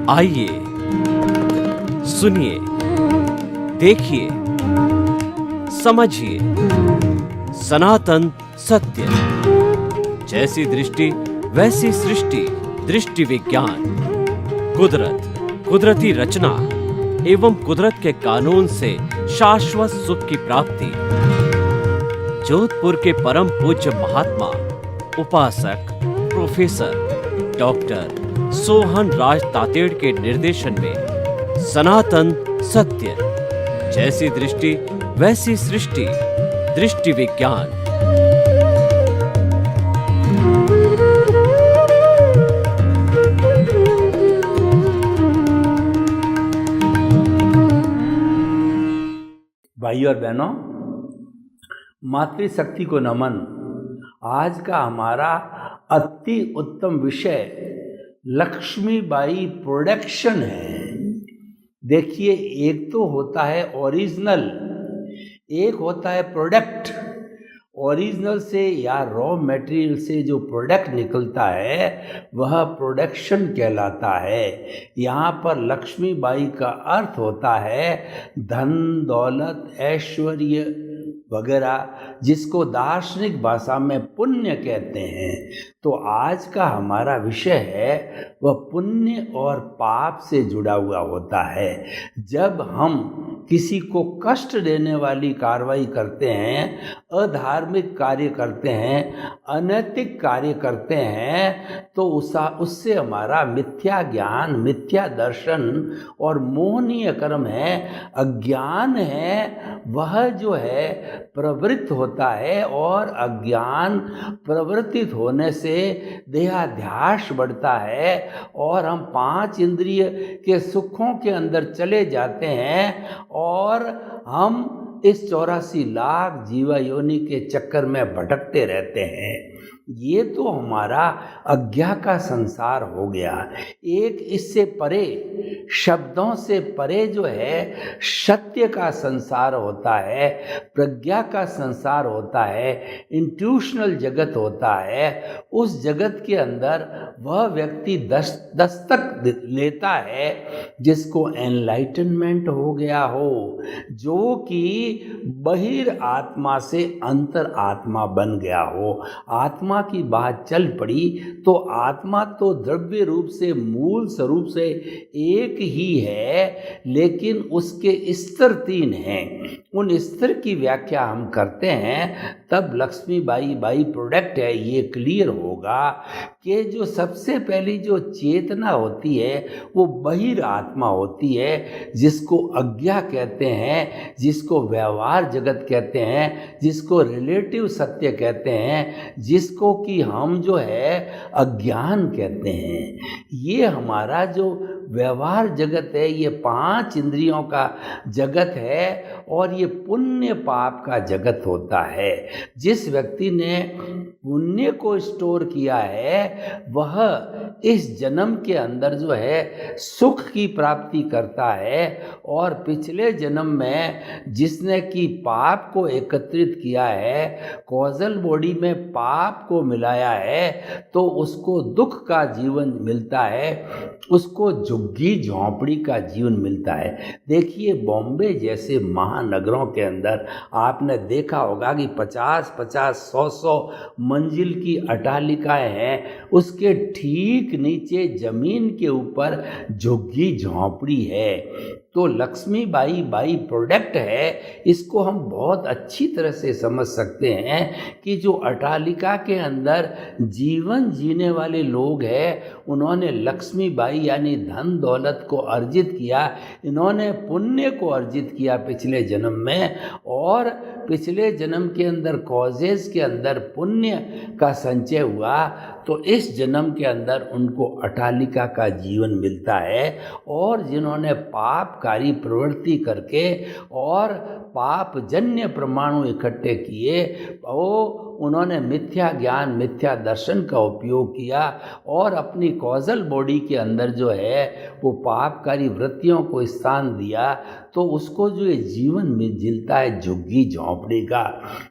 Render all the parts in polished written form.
आइए सुनिए, देखिए, समझिए सनातन सत्य। जैसी दृष्टि वैसी सृष्टि, दृष्टि विज्ञान। कुदरत, कुदरती रचना एवं कुदरत के कानून से शाश्वत सुख की प्राप्ति। जोधपुर के परम पूज्य महात्मा उपासक प्रोफेसर डॉक्टर सोहन राज तातेड़ के निर्देशन में सनातन सत्य। जैसी दृष्टि वैसी सृष्टि, दृष्टि विज्ञान। भाइयों और बहनों, मातृशक्ति को नमन। आज का हमारा अति उत्तम विषय लक्ष्मीबाई प्रोडक्शन है। देखिए, एक तो होता है ओरिजिनल, एक होता है प्रोडक्ट। ओरिजिनल से या रॉ मटेरियल से जो प्रोडक्ट निकलता है वह प्रोडक्शन कहलाता है। यहाँ पर लक्ष्मीबाई का अर्थ होता है धन, दौलत, ऐश्वर्य वगैरह, जिसको दार्शनिक भाषा में पुण्य कहते हैं। तो आज का हमारा विषय है वह पुण्य और पाप से जुड़ा हुआ होता है। जब हम किसी को कष्ट देने वाली कार्रवाई करते हैं, अधार्मिक कार्य करते हैं, अनैतिक कार्य करते हैं, तो उससे हमारा मिथ्या ज्ञान, मिथ्या दर्शन और मोहनीय कर्म है, अज्ञान है, वह जो है प्रवृत्त होता है। और अज्ञान प्रवृत्तित होने से देहाध्यास बढ़ता है और हम 5 इंद्रिय के सुखों के अंदर चले जाते हैं और हम इस 84 लाख जीवा योनि के चक्कर में भटकते रहते हैं। ये तो हमारा अज्ञा का संसार हो गया। एक इससे परे, शब्दों से परे जो है सत्य का संसार होता है, प्रज्ञा का संसार होता है, इंट्यूशनल जगत होता है। उस जगत के अंदर वह व्यक्ति दस्तक लेता है जिसको एनलाइटनमेंट हो गया हो, जो कि बहिर आत्मा से अंतर आत्मा बन गया हो। आत्मा की बात चल पड़ी तो आत्मा तो द्रव्य रूप से, मूल स्वरूप से एक ही है, लेकिन उसके स्तर 3 हैं। उन स्तर की व्याख्या हम करते हैं तब लक्ष्मीबाई बाई प्रोडक्ट है ये क्लियर होगा कि जो सबसे पहली जो चेतना होती है वो बहिर आत्मा होती है, जिसको अज्ञा कहते हैं, जिसको व्यवहार जगत कहते हैं, जिसको रिलेटिव सत्य कहते हैं, जिसको कि हम जो है अज्ञान कहते हैं। ये हमारा जो व्यवहार जगत है ये 5 इंद्रियों का जगत है और ये पुण्य पाप का जगत होता है। जिस व्यक्ति ने पुण्य को स्टोर किया है वह इस जन्म के अंदर जो है सुख की प्राप्ति करता है, और पिछले जन्म में जिसने कि पाप को एकत्रित किया है, कॉजल बॉडी में पाप को मिलाया है, तो उसको दुख का जीवन मिलता है, उसको झुग्गी झोंपड़ी का जीवन मिलता है। देखिए, बॉम्बे जैसे महानगरों के अंदर आपने देखा होगा कि 50-50, 100-100 मंजिल की अट्टालिकाएं हैं, उसके ठीक नीचे जमीन के ऊपर झुग्गी झोंपड़ी है। तो लक्ष्मीबाई बाई प्रोडक्ट है, इसको हम बहुत अच्छी तरह से समझ सकते हैं कि जो अट्टालिका के अंदर जीवन जीने वाले लोग हैं, उन्होंने लक्ष्मीबाई यानी धन दौलत को अर्जित किया, इन्होंने पुण्य को अर्जित किया पिछले जन्म में, और पिछले जन्म के अंदर कॉजेज के अंदर पुण्य का संचय हुआ, तो इस जन्म के अंदर उनको अट्टालिका का जीवन मिलता है। और जिन्होंने पापकारी प्रवृत्ति करके और पापजन्य परमाणु इकट्ठे किए, वो उन्होंने मिथ्या ज्ञान मिथ्या दर्शन का उपयोग किया और अपनी कॉजल बॉडी के अंदर जो है वो पापकारी वृत्तियों को स्थान दिया, तो उसको जो ये जीवन में जिलता है झुग्गी झोंपड़ी का।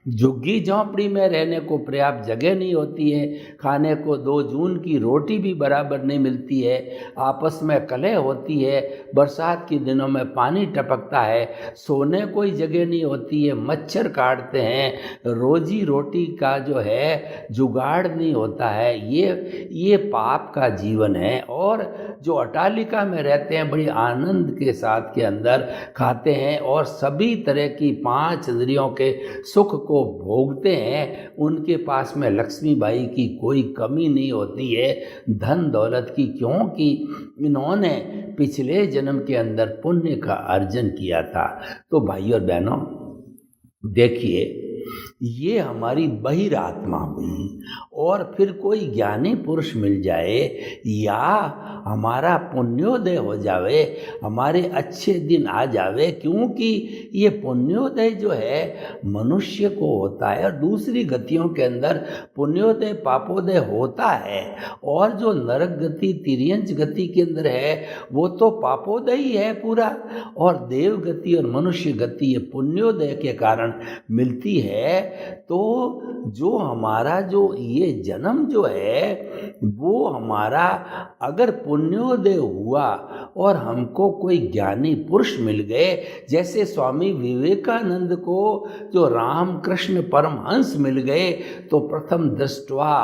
झुग्गी झोंपड़ी में रहने को पर्याप्त जगह नहीं होती है, खाने को 2 जून की रोटी भी बराबर नहीं मिलती है, आपस में कलह होती है, बरसात के दिनों में पानी टपकता है, सोने कोई जगह नहीं होती है, मच्छर काटते हैं, रोजी रोटी का जो है जुगाड़ नहीं होता है। ये पाप का जीवन है। और जो अटालिका में रहते हैं बड़ी आनंद के साथ के अंदर खाते हैं और सभी तरह की 5 इंद्रियों के सुख को भोगते हैं, उनके पास में लक्ष्मीबाई की कोई कमी नहीं होती है धन दौलत की, क्योंकि इन्होंने पिछले जन्म के अंदर पुण्य का अर्जन किया था। तो भाई और बहनों, देखिए ये हमारी बहिरात्मा हुई, और फिर कोई ज्ञानी पुरुष मिल जाए या हमारा पुण्योदय हो जावे, हमारे अच्छे दिन आ जावे, क्योंकि ये पुण्योदय जो है मनुष्य को होता है और दूसरी गतियों के अंदर पुण्योदय पापोदय होता है, और जो नरक गति तिर्यंच गति के अंदर है वो तो पापोदय ही है पूरा, और देव गति और मनुष्य गति ये पुण्योदय के कारण मिलती है। तो जो हमारा जो ये जन्म जो है वो हमारा अगर पुण्योदय हुआ और हमको कोई ज्ञानी पुरुष मिल गए, जैसे स्वामी विवेकानंद को जो रामकृष्ण परमहंस मिल गए, तो प्रथम दृष्टवा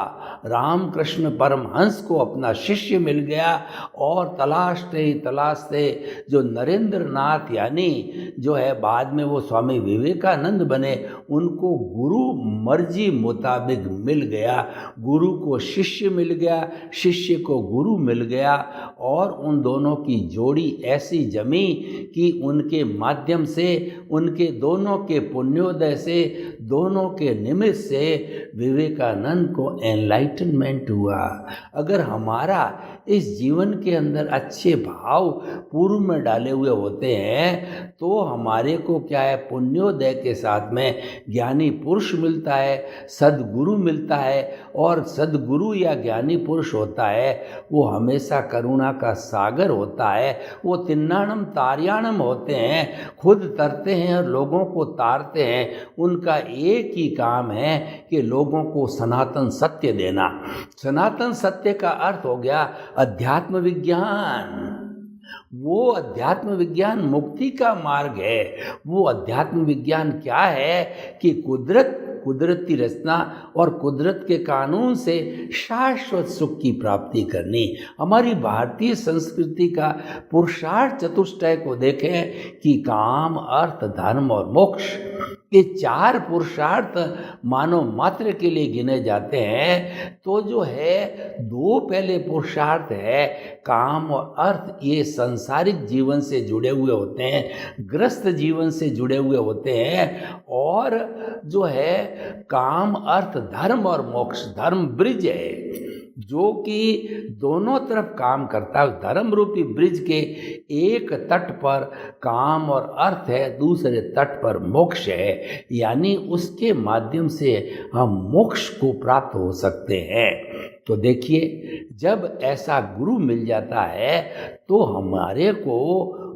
रामकृष्ण परमहंस को अपना शिष्य मिल गया, और तलाशते जो नरेंद्र नाथ यानी जो है बाद में वो स्वामी विवेकानंद बने, उनको गुरु मर्जी मुताबिक मिल गया, गुरु को शिष्य मिल गया, शिष्य को गुरु मिल गया, और उन दोनों की जोड़ी ऐसी जमी कि उनके माध्यम से, उनके दोनों के पुण्योदय से, दोनों के निमित्त से विवेकानंद को एनलाइटनमेंट हुआ। अगर हमारा इस जीवन के अंदर अच्छे भाव पूर्व में डाले हुए होते हैं तो हमारे को क्या है, पुण्योदय के साथ में ज्ञानी पुरुष मिलता है, सद्गुरु मिलता है, और सद्गुरु या ज्ञानी पुरुष होता है वो हमेशा करुणा का सागर होता है, वो तिन्नाणम तार्याणम होते हैं, खुद तरते हैं और लोगों को तारते हैं। उनका एक ही काम है कि लोगों को सनातन सत्य देना। सनातन सत्य का अर्थ हो गया अध्यात्म विज्ञान। वो अध्यात्म विज्ञान मुक्ति का मार्ग है। वो अध्यात्म विज्ञान क्या है कि कुदरती रचना और कुदरत के कानून से शाश्वत सुख की प्राप्ति करनी। हमारी भारतीय संस्कृति का पुरुषार्थ चतुष्टय को देखें कि काम, अर्थ, धर्म और मोक्ष, ये 4 पुरुषार्थ मानव मात्र के लिए गिने जाते हैं। तो जो है 2 पहले पुरुषार्थ है काम और अर्थ, ये सांसारिक जीवन से जुड़े हुए होते हैं, ग्रस्त जीवन से जुड़े हुए होते हैं, और जो है काम, अर्थ, धर्म और मोक्ष, धर्म ब्रिज है जो कि दोनों तरफ काम करता है। धर्म रूपी ब्रिज के एक तट पर काम और अर्थ है, दूसरे तट पर मोक्ष है, यानी उसके माध्यम से हम मोक्ष को प्राप्त हो सकते हैं। तो देखिए, जब ऐसा गुरु मिल जाता है तो हमारे को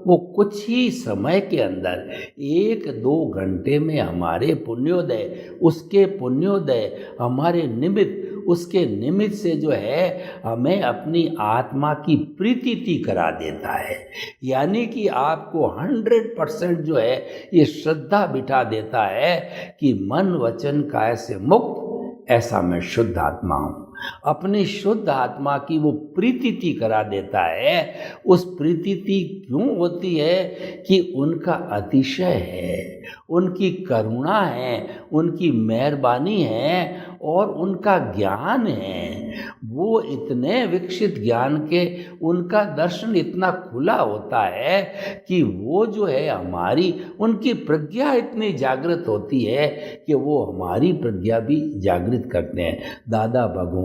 वो कुछ ही समय के अंदर 1-2 घंटे में हमारे पुण्योदय, उसके पुण्योदय हमारे निमित्त, उसके निमित्त से जो है हमें अपनी आत्मा की प्रीति करा देता है। यानी कि आपको 100% जो है ये श्रद्धा बिठा देता है कि मन वचन काया से मुक्त, ऐसा मैं शुद्ध आत्मा हूँ। अपनी शुद्ध आत्मा की वो प्रीति करा देता है। उस प्रीति क्यों होती है कि उनका अतिशय है, उनकी करुणा है, उनकी मेहरबानी है और उनका ज्ञान है। वो इतने विकसित ज्ञान के, उनका दर्शन इतना खुला होता है कि वो जो है हमारी, उनकी प्रज्ञा इतनी जागृत होती है कि वो हमारी प्रज्ञा भी जागृत करते हैं। दादा भगवान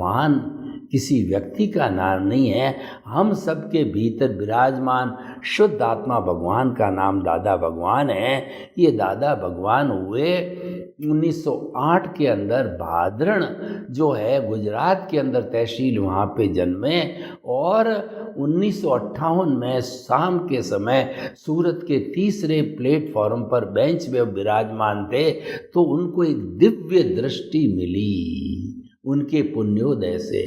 किसी व्यक्ति का नाम नहीं है, हम सबके भीतर विराजमान शुद्ध आत्मा भगवान का नाम दादा भगवान है। ये दादा भगवान हुए 1908 के अंदर भादरण जो है गुजरात के अंदर तहसील, वहाँ पे जन्मे और 1958 में शाम के समय सूरत के तीसरे प्लेटफॉर्म पर बेंच में विराजमान थे तो उनको एक दिव्य दृष्टि मिली उनके पुण्योदय से,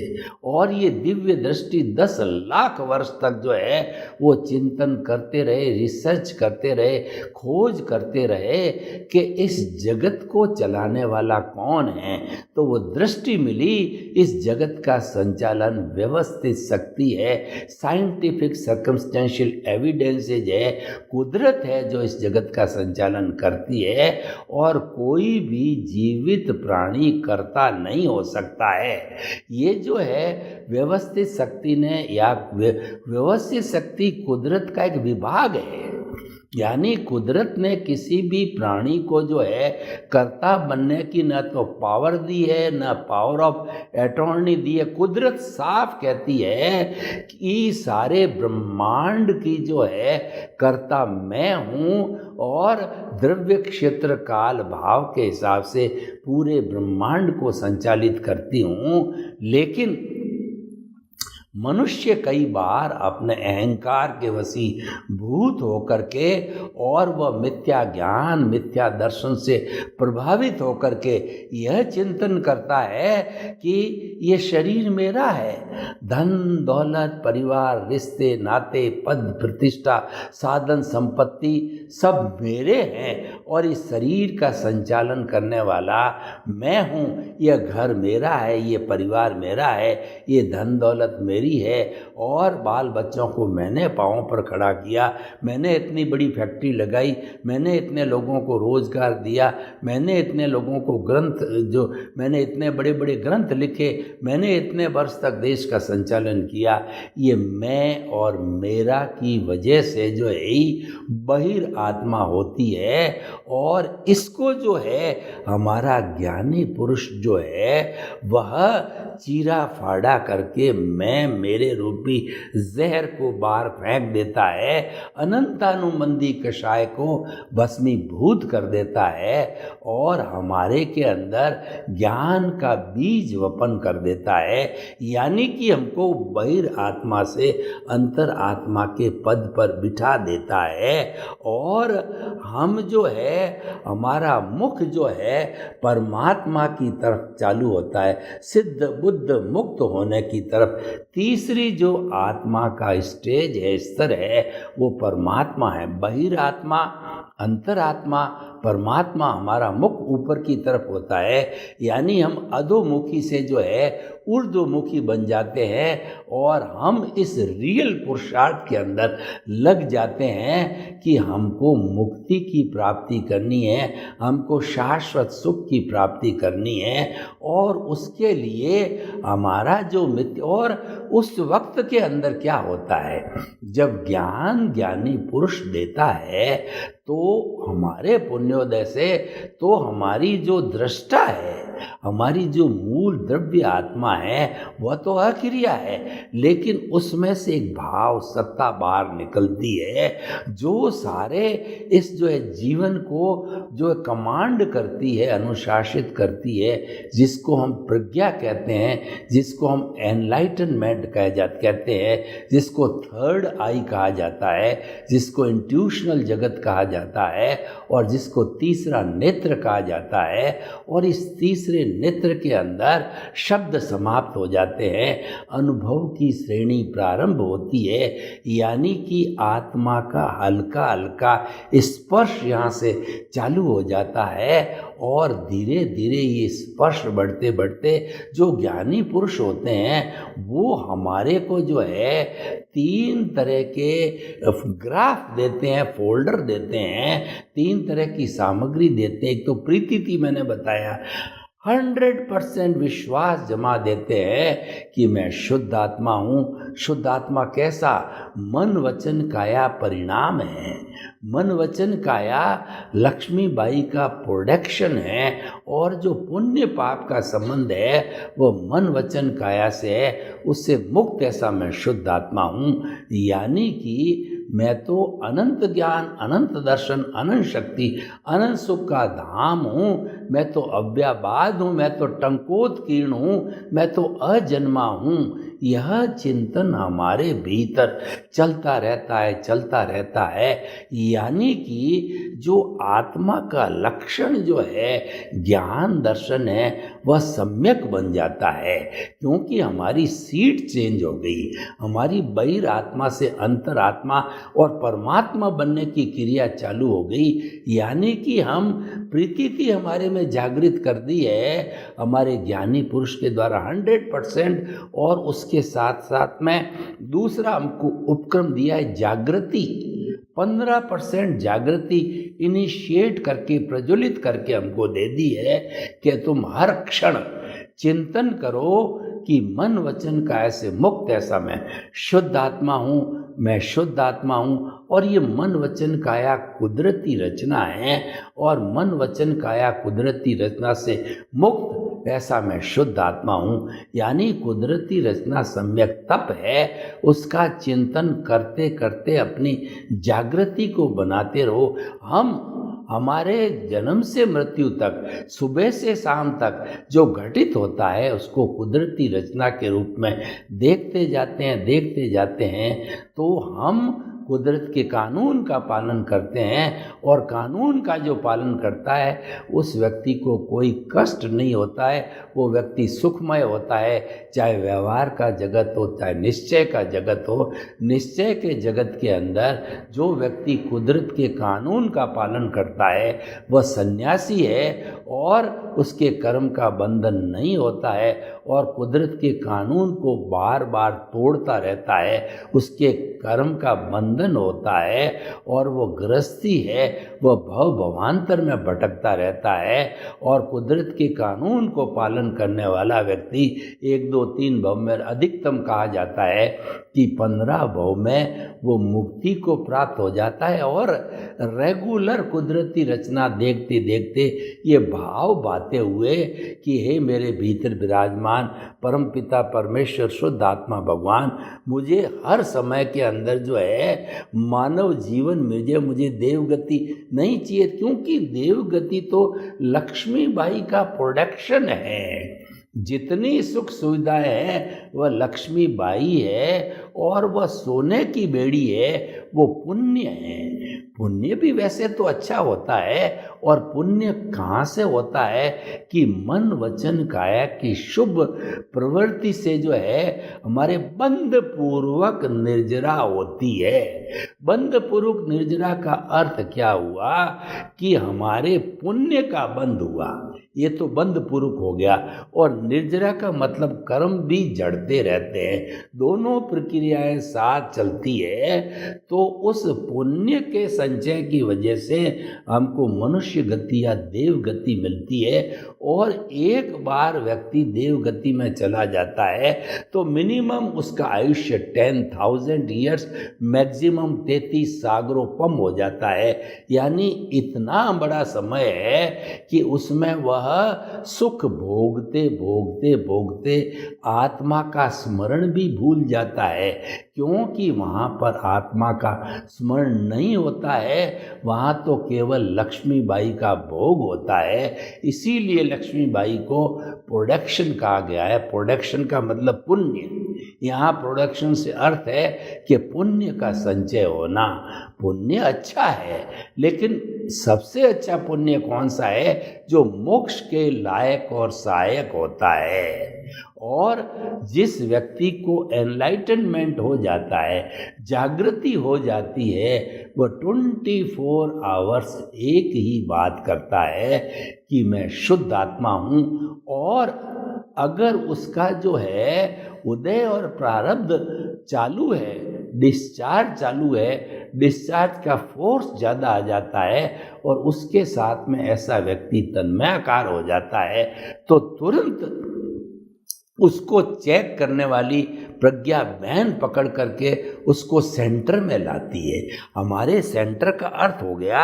और ये दिव्य दृष्टि 10 लाख वर्ष तक जो है वो चिंतन करते रहे, रिसर्च करते रहे, खोज करते रहे कि इस जगत को चलाने वाला कौन है। तो वो दृष्टि मिली, इस जगत का संचालन व्यवस्थित शक्ति है, साइंटिफिक सर्कमस्टेंशियल एविडेंसेज है, कुदरत है जो इस जगत का संचालन करती है, और कोई भी जीवित प्राणी कर्ता नहीं हो सकता है। ये जो है व्यवस्थित शक्ति ने, या व्यवस्थित शक्ति कुदरत का एक विभाग है, यानी कुदरत ने किसी भी प्राणी को जो है कर्ता बनने की न तो पावर दी है, न पावर ऑफ अटॉर्नी दी है। कुदरत साफ कहती है कि सारे ब्रह्मांड की जो है कर्ता मैं हूँ, और द्रव्य क्षेत्र काल भाव के हिसाब से पूरे ब्रह्मांड को संचालित करती हूँ। लेकिन मनुष्य कई बार अपने अहंकार के वशीभूत होकर के और वह मिथ्या ज्ञान, मिथ्या दर्शन से प्रभावित होकर के यह चिंतन करता है कि ये शरीर मेरा है, धन दौलत, परिवार, रिश्ते नाते, पद प्रतिष्ठा, साधन संपत्ति सब मेरे हैं, और इस शरीर का संचालन करने वाला मैं हूँ। यह घर मेरा है, ये परिवार मेरा है, ये धन दौलत मेरी है, और बाल बच्चों को मैंने पाँव पर खड़ा किया, मैंने इतनी बड़ी फैक्ट्री लगाई, मैंने इतने लोगों को रोजगार दिया, मैंने इतने लोगों को मैंने इतने बड़े बड़े ग्रंथ लिखे, मैंने इतने वर्ष तक देश का संचालन किया। ये मैं और मेरा की वजह से जो है ही बहिर आत्मा होती है, और इसको जो है हमारा ज्ञानी पुरुष जो है वह चीरा फाड़ा करके मैं मेरे रूपी जहर को बाहर फेंक देता है, अनंतानुमंदी कषाय को भस्मीभूत कर देता है, और हमारे के अंदर ज्ञान का बीज वपन कर देता है, यानी कि हमको बहिर आत्मा से अंतर आत्मा के पद पर बिठा देता है, और हम जो है हमारा मुख जो है परमात्मा की तरफ चालू होता है, सिद्ध बुद्ध मुक्त होने की तरफ। तीसरी जो आत्मा का स्टेज है, स्तर है, वो परमात्मा है। बहिर आत्मा, अंतरात्मा, परमात्मा, हमारा मुख ऊपर की तरफ होता है, यानी हम अधोमुखी से जो है ऊर्ध्वमुखी बन जाते हैं, और हम इस रियल पुरुषार्थ के अंदर लग जाते हैं कि हमको मुक्ति की प्राप्ति करनी है, हमको शाश्वत सुख की प्राप्ति करनी है, और उसके लिए हमारा जो मित्र, और उस वक्त के अंदर क्या होता है, जब ज्ञान ज्ञानी पुरुष देता है तो हमारे पुण्योदय से तो हमारी जो दृष्टा है, हमारी जो मूल द्रव्य आत्मा है वह तो अक्रिया है, लेकिन उसमें से एक भाव सत्ता बाहर निकलती है जो सारे इस जो है जीवन को जो कमांड करती है, अनुशासित करती है, जिसको हम प्रज्ञा कहते हैं, जिसको हम एनलाइटनमेंट कहते हैं, जिसको थर्ड आई कहा जाता है, जिसको इंट्यूशनल जगत कहा जाता है, और जिसको तीसरा नेत्र कहा जाता है। और इस तीसरे नेत्र के अंदर शब्द समाप्त हो जाते हैं, अनुभव की श्रेणी प्रारंभ होती है, यानी कि आत्मा का हल्का हल्का स्पर्श यहाँ से चालू हो जाता है, और धीरे धीरे ये स्पर्श बढ़ते बढ़ते जो ज्ञानी पुरुष होते हैं वो हमारे को जो है 3 तरह के ग्राफ देते हैं, फोल्डर देते हैं, 3 तरह की सामग्री देते हैं। एक तो प्रीति थी, मैंने बताया, 100% विश्वास जमा देते हैं कि मैं शुद्ध आत्मा हूँ। शुद्ध आत्मा कैसा? मन वचन काया परिणाम है। मन वचन काया लक्ष्मीबाई का प्रोडक्शन है, और जो पुण्य पाप का संबंध है वो मन वचन काया से है, उससे मुक्त ऐसा मैं शुद्ध आत्मा हूँ। यानी कि मैं तो अनंत ज्ञान, अनंत दर्शन, अनंत शक्ति, अनंत सुख का धाम हूँ। मैं तो अव्याबाद हूँ, मैं तो टंकोत्कीर्ण हूँ, मैं तो अजन्मा हूँ। यह चिंतन हमारे भीतर चलता रहता है, चलता रहता है। यानी कि जो आत्मा का लक्षण जो है ज्ञान दर्शन है वह सम्यक बन जाता है, क्योंकि हमारी सीट चेंज हो गई। हमारी बहिर आत्मा से अंतरात्मा और परमात्मा बनने की क्रिया चालू हो गई। यानी कि हम प्रीति हमारे में जागृत कर दी है हमारे ज्ञानी पुरुष के द्वारा 100%। और उसके साथ साथ में दूसरा हमको उपक्रम दिया है जागृति। 15% जागृति इनिशिएट करके, प्रज्वलित करके हमको दे दी है कि तुम हर क्षण चिंतन करो कि मन वचन काया से मुक्त ऐसा मैं शुद्ध आत्मा हूँ, मैं शुद्ध आत्मा हूँ। और ये मन वचन काया कुदरती रचना है, और मन वचन काया कुदरती रचना से मुक्त ऐसा मैं शुद्ध आत्मा हूँ। यानी कुदरती रचना सम्यक तप है, उसका चिंतन करते करते अपनी जागृति को बनाते रहो। हम हमारे जन्म से मृत्यु तक, सुबह से शाम तक जो घटित होता है उसको कुदरती रचना के रूप में देखते जाते हैं, देखते जाते हैं। तो हम कुदरत के कानून का पालन करते हैं, और कानून का जो पालन करता है उस व्यक्ति को कोई कष्ट नहीं होता है, वो व्यक्ति सुखमय होता है। चाहे व्यवहार का जगत हो, चाहे निश्चय का जगत हो। निश्चय के जगत के अंदर जो व्यक्ति कुदरत के कानून का पालन करता है वह सन्यासी है, और उसके कर्म का बंधन नहीं होता है, और कुदरत के कानून को बार बार तोड़ता रहता है, उसके कर्म का बंधन होता है, और वो गृहस्थी है, वह भव भवांतर में भटकता रहता है। और कुदरत के कानून को पालन करने वाला व्यक्ति 1 2 3 भव में, अधिकतम कहा जाता है कि 15 भव में वो मुक्ति को प्राप्त हो जाता है। और रेगुलर कुदरती रचना देखते देखते ये भाव बाते हुए कि हे मेरे भीतर विराजमान परम पिता परमेश्वर शुद्ध आत्मा भगवान, मुझे हर समय के अंदर जो है मानव जीवन मुझे देवगति नहीं चाहिए, क्योंकि देवगति तो लक्ष्मीबाई का प्रोडक्शन है। जितनी सुख सुविधाएं हैं वह लक्ष्मीबाई है, और वह सोने की बेड़ी है, वो पुण्य है। पुण्य भी वैसे तो अच्छा होता है, और पुण्य कहाँ से होता है कि मन वचन काया की शुभ प्रवृत्ति से जो है हमारे बंध पूर्वक निर्जरा होती है। बंध पूर्वक निर्जरा का अर्थ क्या हुआ कि हमारे पुण्य का बंध हुआ, ये तो बंध पूर्वक हो गया। और निर्जरा का मतलब कर्म भी जड़ते रहते हैं, दोनों प्रक्रियाएं साथ चलती है। तो उस पुण्य के संचय की वजह से हमको मनुष्य गति या देव गति मिलती है। और एक बार व्यक्ति देव गति में चला जाता है तो मिनिमम उसका आयुष्य 10,000 ईयर्स, मैक्सिमम 33 सागरोपम हो जाता है। यानी इतना बड़ा समय है कि उसमें वह सुख भोगते भोगते भोगते आत्मा का स्मरण भी भूल जाता है, क्योंकि वहाँ पर आत्मा का स्मरण नहीं होता है, वहाँ तो केवल लक्ष्मीबाई का भोग होता है। इसीलिए लक्ष्मीबाई को प्रोडक्शन कहा गया है। प्रोडक्शन का मतलब पुण्य, यहाँ प्रोडक्शन से अर्थ है कि पुण्य का संचय होना। पुण्य अच्छा है, लेकिन सबसे अच्छा पुण्य कौन सा है? जो मोक्ष के लायक और सहायक होता है। और जिस व्यक्ति को एनलाइटनमेंट हो जाता है, जागृति हो जाती है, वह 24 आवर्स एक ही बात करता है कि मैं शुद्ध आत्मा हूँ। और अगर उसका जो है उदय और प्रारब्ध चालू है, डिस्चार्ज चालू है, डिस्चार्ज का फोर्स ज़्यादा आ जाता है और उसके साथ में ऐसा व्यक्ति तन्मयाकार हो जाता है, तो तुरंत उसको चेक करने वाली प्रज्ञा बहन पकड़ करके उसको सेंटर में लाती है। हमारे सेंटर का अर्थ हो गया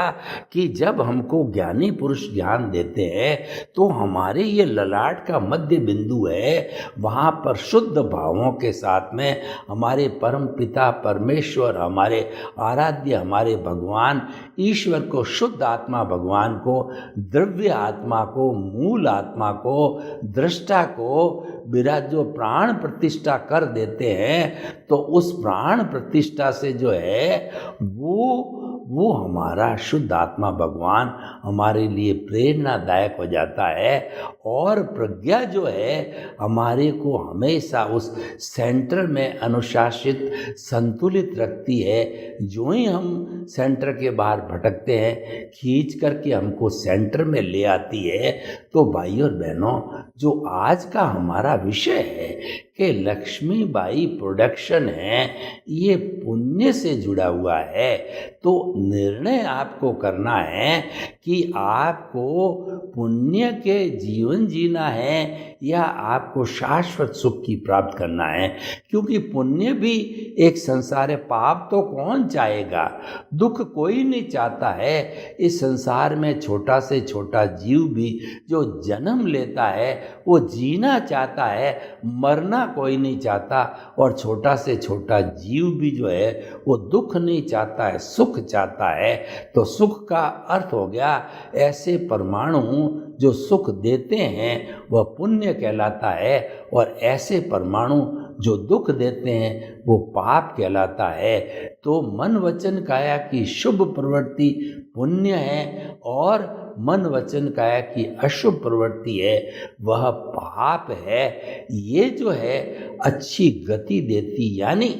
कि जब हमको ज्ञानी पुरुष ज्ञान देते हैं तो हमारे ये ललाट का मध्य बिंदु है, वहाँ पर शुद्ध भावों के साथ में हमारे परम पिता परमेश्वर, हमारे आराध्य, हमारे भगवान ईश्वर को, शुद्ध आत्मा भगवान को, द्रव्य आत्मा को, मूल आत्मा को, दृष्टा को विराज जो प्राण प्रतिष्ठा कर देते हैं, तो उस प्राण प्रतिष्ठा से जो है वो हमारा शुद्ध आत्मा भगवान हमारे लिए प्रेरणादायक हो जाता है और प्रज्ञा जो है हमारे को हमेशा उस सेंटर में अनुशासित संतुलित रखती है। जो ही हम सेंटर के बाहर भटकते हैं, खींच करके हमको सेंटर में ले आती है। तो भाइयों और बहनों, जो आज का हमारा विषय है कि लक्ष्मीबाई प्रोडक्शन है, ये पुण्य से जुड़ा हुआ है। तो निर्णय आपको करना है कि आपको पुण्य के जीवन जीना है या आपको शाश्वत सुख की प्राप्त करना है। क्योंकि पुण्य भी एक संसार है, पाप तो कौन चाहेगा, दुख कोई नहीं चाहता है। इस संसार में छोटा से छोटा जीव भी जो जन्म लेता है वो जीना चाहता है, मरना कोई नहीं चाहता। और छोटा से छोटा जीव भी जो है वो दुख नहीं चाहता है, सुख चाहता है। तो सुख का अर्थ हो गया ऐसे परमाणु जो सुख देते हैं वह पुण्य कहलाता है, और ऐसे परमाणु जो दुख देते हैं वो पाप कहलाता है। तो मन वचन काया की शुभ प्रवृत्ति पुण्य है और मन वचन काया की अशुभ प्रवृत्ति है वह पाप है। ये जो है अच्छी गति देती यानी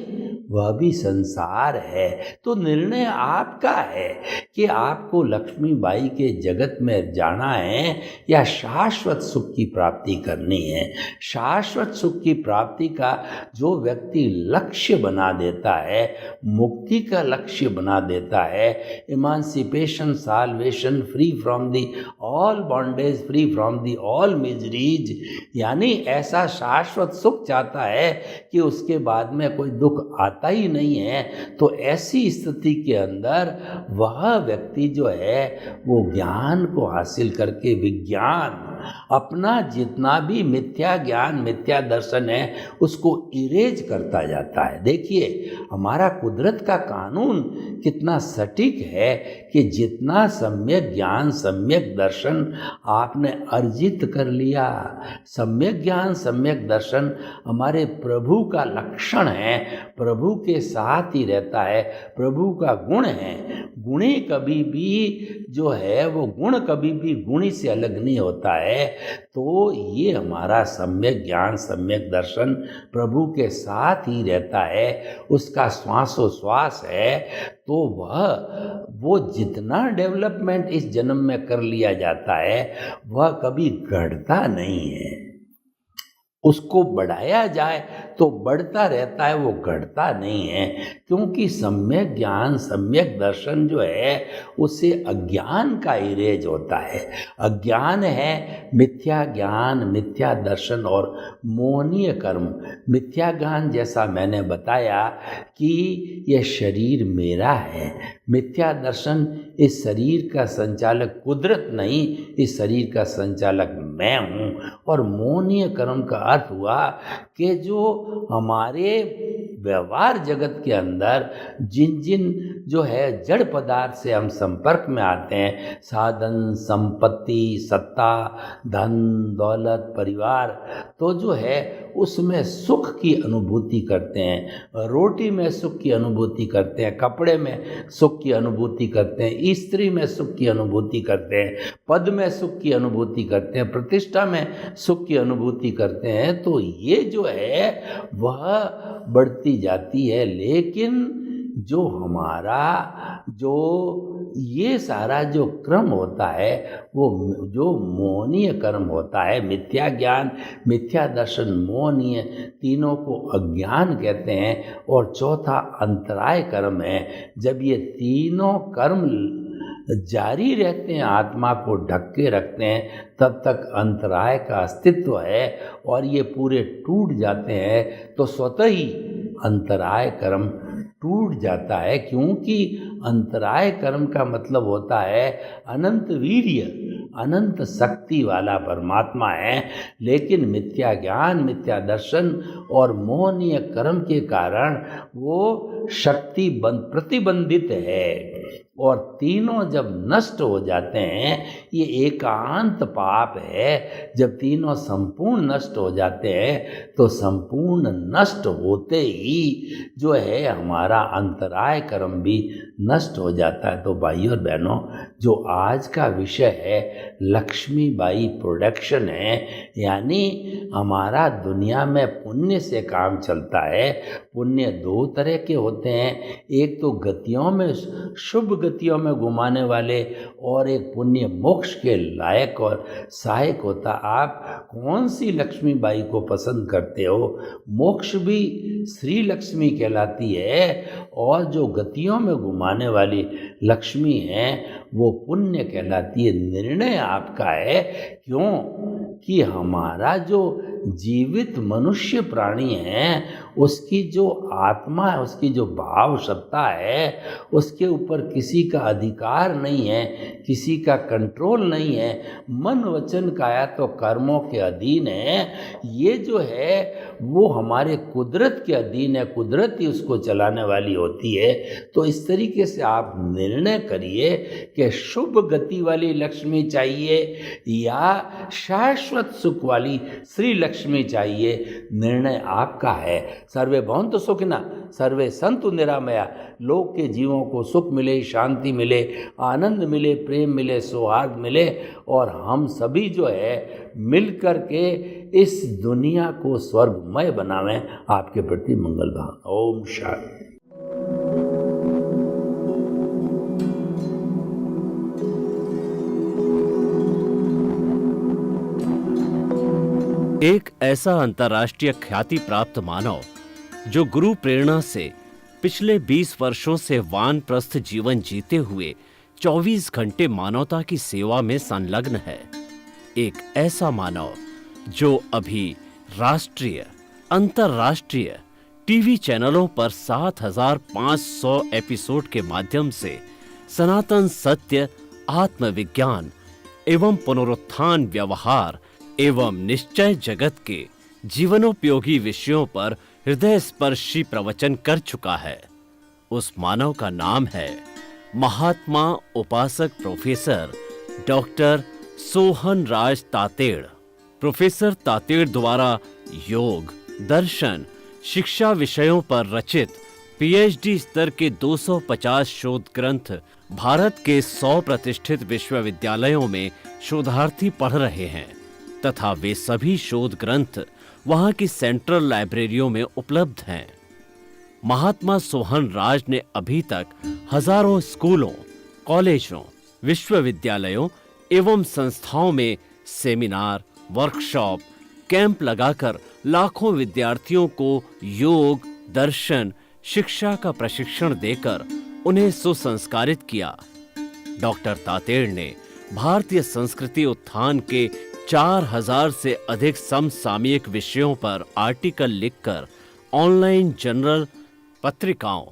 वह भी संसार है। तो निर्णय आपका है कि आपको लक्ष्मीबाई के जगत में जाना है या शाश्वत सुख की प्राप्ति करनी है। शाश्वत सुख की प्राप्ति का जो व्यक्ति लक्ष्य बना देता है, मुक्ति का लक्ष्य बना देता है, emancipation, salvation, free from the all bondage, free from the all miseries, यानी ऐसा शाश्वत सुख चाहता है कि उसके बाद में कोई दुख आता ही नहीं है। तो ऐसी स्थिति के अंदर वह व्यक्ति जो है वो ज्ञान को हासिल करके विज्ञान, अपना जितना भी मिथ्या ज्ञान, मिथ्या दर्शन है उसको इरेज करता जाता है। देखिए हमारा कुदरत का कानून कितना सटीक है कि जितना सम्यक ज्ञान, सम्यक दर्शन आपने अर्जित कर लिया, सम्यक ज्ञान, सम्यक दर्शन हमारे प्रभु का लक्षण है, प्रभु के साथ ही रहता है, प्रभु का गुण है। गुणी कभी भी जो है वो गुण कभी भी गुणी से अलग नहीं होता है। तो ये हमारा सम्यक ज्ञान, सम्यक दर्शन प्रभु के साथ ही रहता है, उसका श्वासोश्वास है। तो वो जितना डेवलपमेंट इस जन्म में कर लिया जाता है वह कभी घटता नहीं है। उसको बढ़ाया जाए तो बढ़ता रहता है, वो घटता नहीं है। क्योंकि सम्यक ज्ञान, सम्यक दर्शन जो है उसे अज्ञान का इरेज होता है। अज्ञान है मिथ्या ज्ञान, मिथ्या दर्शन और मोहनीय कर्म। मिथ्या ज्ञान जैसा मैंने बताया कि यह शरीर मेरा है, मिथ्या दर्शन इस शरीर का संचालक कुदरत नहीं, इस शरीर का संचालक मैं हूँ। और मोहनीय कर्म का अर्थ हुआ कि जो हमारे व्यवहार जगत के अंदर जिन जिन जो है जड़ पदार्थ से हम संपर्क में आते हैं, साधन, संपत्ति, सत्ता, धन, दौलत, परिवार, तो जो है उसमें सुख की अनुभूति करते हैं। रोटी में सुख की अनुभूति करते हैं, कपड़े में सुख की अनुभूति करते हैं, स्त्री में सुख की अनुभूति करते हैं, पद में सुख की अनुभूति करते हैं, प्रतिष्ठा में सुख की अनुभूति करते हैं। तो ये जो है वह बढ़ती जाती है। लेकिन जो हमारा जो ये सारा जो क्रम होता है वो जो मोहनीय कर्म होता है, मिथ्या ज्ञान, मिथ्या दर्शन, मोहनीय, तीनों को अज्ञान कहते हैं, और चौथा अंतराय कर्म है। जब ये तीनों कर्म जारी रहते हैं, आत्मा को ढक के रखते हैं, तब तक अंतराय का अस्तित्व है, और ये पूरे टूट जाते हैं तो स्वतः ही अंतराय कर्म टूट जाता है। क्योंकि अंतराय कर्म का मतलब होता है अनंत वीर्य, अनंत शक्ति वाला परमात्मा है। लेकिन मिथ्या ज्ञान, मिथ्या दर्शन और मोहनीय कर्म के कारण वो शक्ति प्रतिबंधित है, और तीनों जब नष्ट हो जाते हैं, ये एकांत पाप है। जब तीनों संपूर्ण नष्ट हो जाते हैं तो संपूर्ण नष्ट होते ही जो है हमारा अंतराय कर्म भी नष्ट हो जाता है। तो भाइयों और बहनों, जो आज का विषय है लक्ष्मीबाई प्रोडक्शन है, यानी हमारा दुनिया में पुण्य से काम चलता है। पुण्य दो तरह के होते हैं, एक तो गतियों में, शुभ गतियों में घुमाने वाले, और एक पुण्य मोक्ष के लायक और सहायक होता। आप कौन सी लक्ष्मीबाई को पसंद करते हो? मोक्ष भी श्री लक्ष्मी कहलाती है, और जो गतियों में घुमाने वाली लक्ष्मी है वो पुण्य कहलाती है। निर्णय आपका है। क्यों कि हमारा जो जीवित मनुष्य प्राणी है, उसकी जो आत्मा है, उसकी जो भाव सत्ता है, उसके ऊपर किसी का अधिकार नहीं है, किसी का कंट्रोल नहीं है। मन वचन काया तो कर्मों के अधीन है। ये जो है वो हमारे कुदरत के अधीन है, कुदरत ही उसको चलाने वाली होती है। तो इस तरीके से आप निर्णय करिए कि शुभ गति वाली लक्ष्मी चाहिए या शाश्वत सुख वाली श्री लक्ष्मी चाहिए। निर्णय आपका है। सर्वे भवन्तु सुखिनः, सर्वे सन्तु निरामया। लोक के जीवों को सुख मिले, शांति मिले, आनंद मिले, प्रेम मिले, सौहार्द मिले, और हम सभी जो है मिल कर के इस दुनिया को स्वर्गमय बनावें। आपके प्रति मंगल भावना। ओम शांति। एक ऐसा अंतर्राष्ट्रीय ख्याति प्राप्त मानव जो गुरु प्रेरणा से पिछले 20 वर्षों से वानप्रस्थ जीवन जीते हुए 24 घंटे मानवता की सेवा में संलग्न है। एक ऐसा मानव जो अभी राष्ट्रीय, अंतर्राष्ट्रीय टीवी चैनलों पर 7,500 एपिसोड के माध्यम से सनातन सत्य, आत्मविज्ञान एवं पुनरुत्थान, व्यवहार एवं निश्चय जगत के जीवनोपयोगी विषयों पर हृदय स्पर्शी प्रवचन कर चुका है। उस मानव का नाम है महात्मा उपासक प्रोफेसर डॉक्टर सोहन राज तातेड़। प्रोफेसर तातेड़ द्वारा योग, दर्शन, शिक्षा विषयों पर रचित पीएचडी स्तर के 250 शोध ग्रंथ भारत के 100 प्रतिष्ठित विश्वविद्यालयों में शोधार्थी पढ़ रहे हैं, तथा वे सभी शोध ग्रंथ वहां की सेंट्रल लाइब्रेरियों में उपलब्ध हैं। महात्मा सोहन राज ने अभी तक हजारों स्कूलों, कॉलेजों, विश्वविद्यालयों एवं संस्थाओं में सेमिनार, वर्कशॉप, कैंप लगाकर लाखों विद्यार्थियों को योग, दर्शन, शिक्षा का प्रशिक्षण देकर उन्हें सुसंस्कारित किया। डॉक्टर तातेड़ ने भारतीय संस्कृति उत्थान के 4000 से अधिक समसामयिक विषयों पर आर्टिकल लिखकर ऑनलाइन जर्नल, पत्रिकाओं,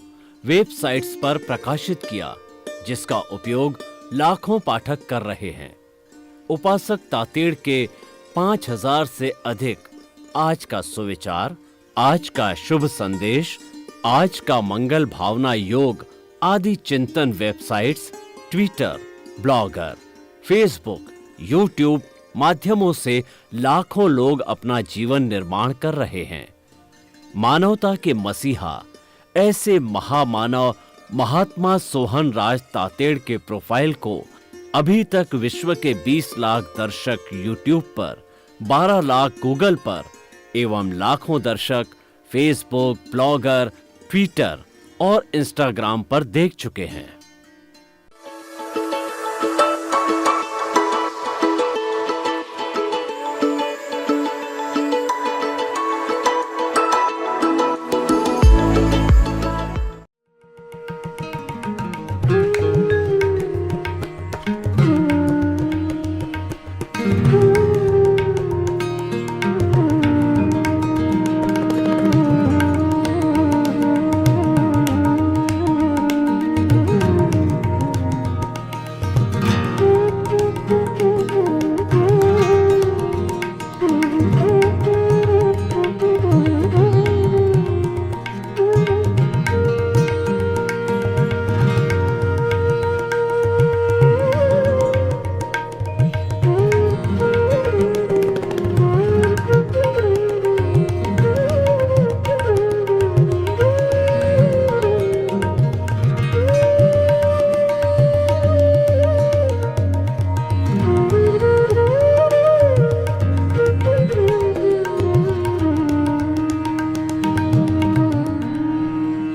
वेबसाइट्स पर प्रकाशित किया, जिसका उपयोग लाखों पाठक कर रहे हैं। उपासक तातेड़ के 5000 से अधिक आज का सुविचार, आज का शुभ संदेश, आज का मंगल भावना योग आदि चिंतन websites, Twitter, blogger, Facebook, YouTube माध्यमों से लाखों लोग अपना जीवन निर्माण कर रहे हैं। मानवता के मसीहा ऐसे महामानव महात्मा सोहन राज तातेड़ के प्रोफाइल को अभी तक विश्व के 20 लाख दर्शक यूट्यूब पर, 12 लाख गूगल पर एवं लाखों दर्शक फेसबुक, ब्लॉगर, ट्विटर और इंस्टाग्राम पर देख चुके हैं।